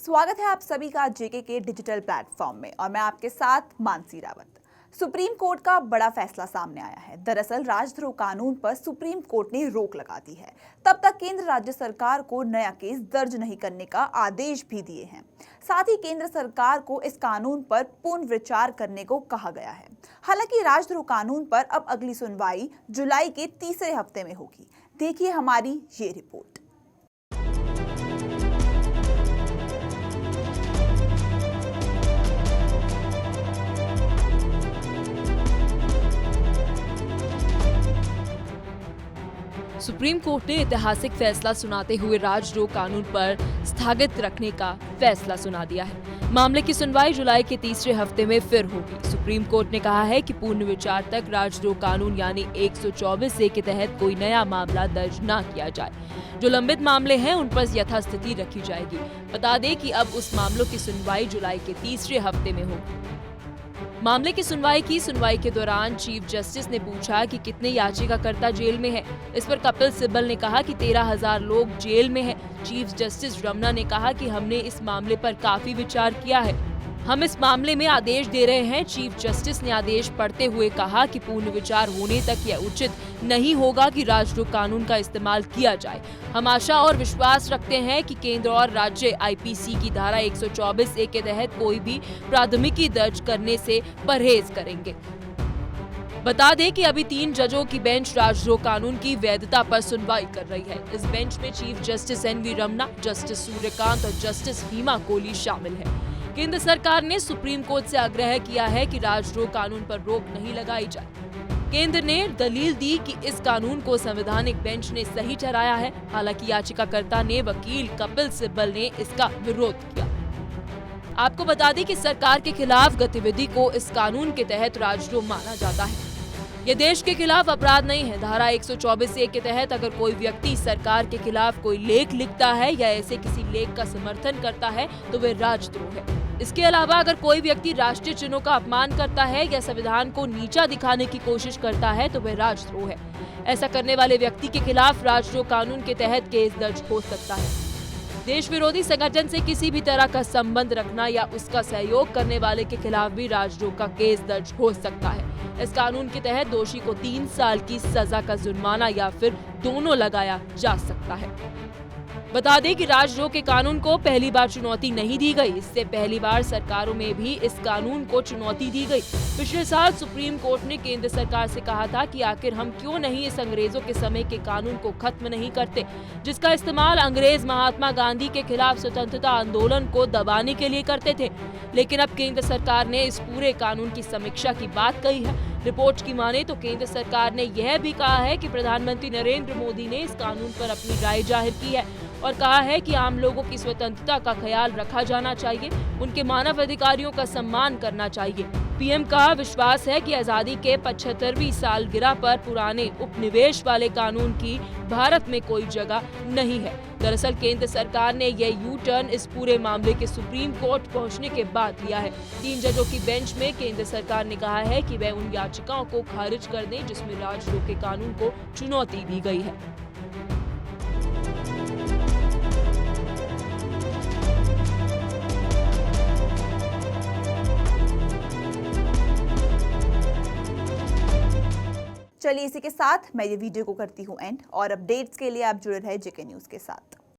स्वागत है आप सभी का जेके के डिजिटल प्लेटफॉर्म में और मैं आपके साथ मानसी रावत। सुप्रीम कोर्ट का बड़ा फैसला सामने आया है। दरअसल राजद्रोह कानून पर सुप्रीम कोर्ट ने रोक लगा दी है। तब तक केंद्र राज्य सरकार को नया केस दर्ज नहीं करने का आदेश भी दिए हैं। साथ ही केंद्र सरकार को इस कानून पर पुनर्विचार करने को कहा गया है। हालांकि राजद्रोह कानून पर अब अगली सुनवाई जुलाई के तीसरे हफ्ते में होगी। देखिए हमारी ये रिपोर्ट। सुप्रीम कोर्ट ने ऐतिहासिक फैसला सुनाते हुए राजद्रोह कानून पर स्थगित रखने का फैसला सुना दिया है। मामले की सुनवाई जुलाई के तीसरे हफ्ते में फिर होगी। सुप्रीम कोर्ट ने कहा है कि पूर्ण विचार तक राजद्रोह कानून यानी 124A के तहत कोई नया मामला दर्ज न किया जाए। जो लंबित मामले हैं उन पर यथास्थिति रखी जाएगी। बता दें कि अब उस मामलों की सुनवाई जुलाई के तीसरे हफ्ते में होगी। मामले की सुनवाई के दौरान चीफ जस्टिस ने पूछा कि कितने याचिकाकर्ता जेल में हैं। इस पर कपिल सिब्बल ने कहा कि 13,000 लोग जेल में हैं। चीफ जस्टिस रमना ने कहा कि हमने इस मामले पर काफी विचार किया है। हम इस मामले में आदेश दे रहे हैं। चीफ जस्टिस ने आदेश पढ़ते हुए कहा कि पूर्ण विचार होने तक यह उचित नहीं होगा कि राजद्रोह कानून का इस्तेमाल किया जाए। हम आशा और विश्वास रखते हैं कि केंद्र और राज्य आईपीसी की धारा 124A के तहत कोई भी प्राथमिकी दर्ज करने से परहेज करेंगे। बता दें कि अभी 3 जजों की बेंच राजद्रोह कानून की वैधता पर सुनवाई कर रही है। इस बेंच में chief justice NV Ramana, justice Suryakant और जस्टिस हीमा कोहली शामिल है। केंद्र सरकार ने सुप्रीम कोर्ट से आग्रह किया है कि राजद्रोह कानून पर रोक नहीं लगाई जाए। केंद्र ने दलील दी कि इस कानून को संवैधानिक बेंच ने सही ठहराया है। हालांकि याचिकाकर्ता ने वकील कपिल सिब्बल ने इसका विरोध किया। आपको बता दें कि सरकार के खिलाफ गतिविधि को इस कानून के तहत राजद्रोह माना जाता है। ये देश के खिलाफ अपराध नहीं है। धारा 124A के तहत अगर कोई व्यक्ति सरकार के खिलाफ कोई लेख लिखता है या ऐसे किसी लेख का समर्थन करता है तो वह राजद्रोह है। इसके अलावा अगर कोई व्यक्ति राष्ट्रीय चिन्हों का अपमान करता है या संविधान को नीचा दिखाने की कोशिश करता है तो वह राजद्रोह है। ऐसा करने वाले व्यक्ति के खिलाफ राजद्रोह कानून के तहत केस दर्ज हो सकता है। देश विरोधी संगठन से किसी भी तरह का संबंध रखना या उसका सहयोग करने वाले के खिलाफ भी राजद्रोह का केस दर्ज हो सकता है। इस कानून के तहत दोषी को 3 साल की सजा का जुर्माना या फिर दोनों लगाया जा सकता है। बता दें कि राजद्रोह के कानून को पहली बार चुनौती नहीं दी गई। इससे पहली बार सरकारों में भी इस कानून को चुनौती दी गई। पिछले साल सुप्रीम कोर्ट ने केंद्र सरकार से कहा था कि आखिर हम क्यों नहीं इस अंग्रेजों के समय के कानून को खत्म नहीं करते, जिसका इस्तेमाल अंग्रेज महात्मा गांधी के खिलाफ स्वतंत्रता आंदोलन को दबाने के लिए करते थे। लेकिन अब केंद्र सरकार ने इस पूरे कानून की समीक्षा की बात कही है। रिपोर्ट की माने तो केंद्र सरकार ने यह भी कहा है कि प्रधानमंत्री नरेंद्र मोदी ने इस कानून पर अपनी राय जाहिर की है और कहा है कि आम लोगों की स्वतंत्रता का ख्याल रखा जाना चाहिए, उनके मानव अधिकारों का सम्मान करना चाहिए। पीएम का विश्वास है कि आजादी के 75वीं सालगिरह पर पुराने उपनिवेश वाले कानून की भारत में कोई जगह नहीं है। दरअसल केंद्र सरकार ने यह यू टर्न इस पूरे मामले के सुप्रीम कोर्ट पहुंचने के बाद लिया है। 3 जजों की बेंच में केंद्र सरकार ने कहा है कि वह उन याचिकाओं को खारिज कर दें जिसमें राजद्रोह के कानून को चुनौती दी गई है। चलिए इसी के साथ मैं ये वीडियो को करती हूँ एंड और अपडेट्स के लिए आप जुड़े रहे जेके न्यूज़ के साथ।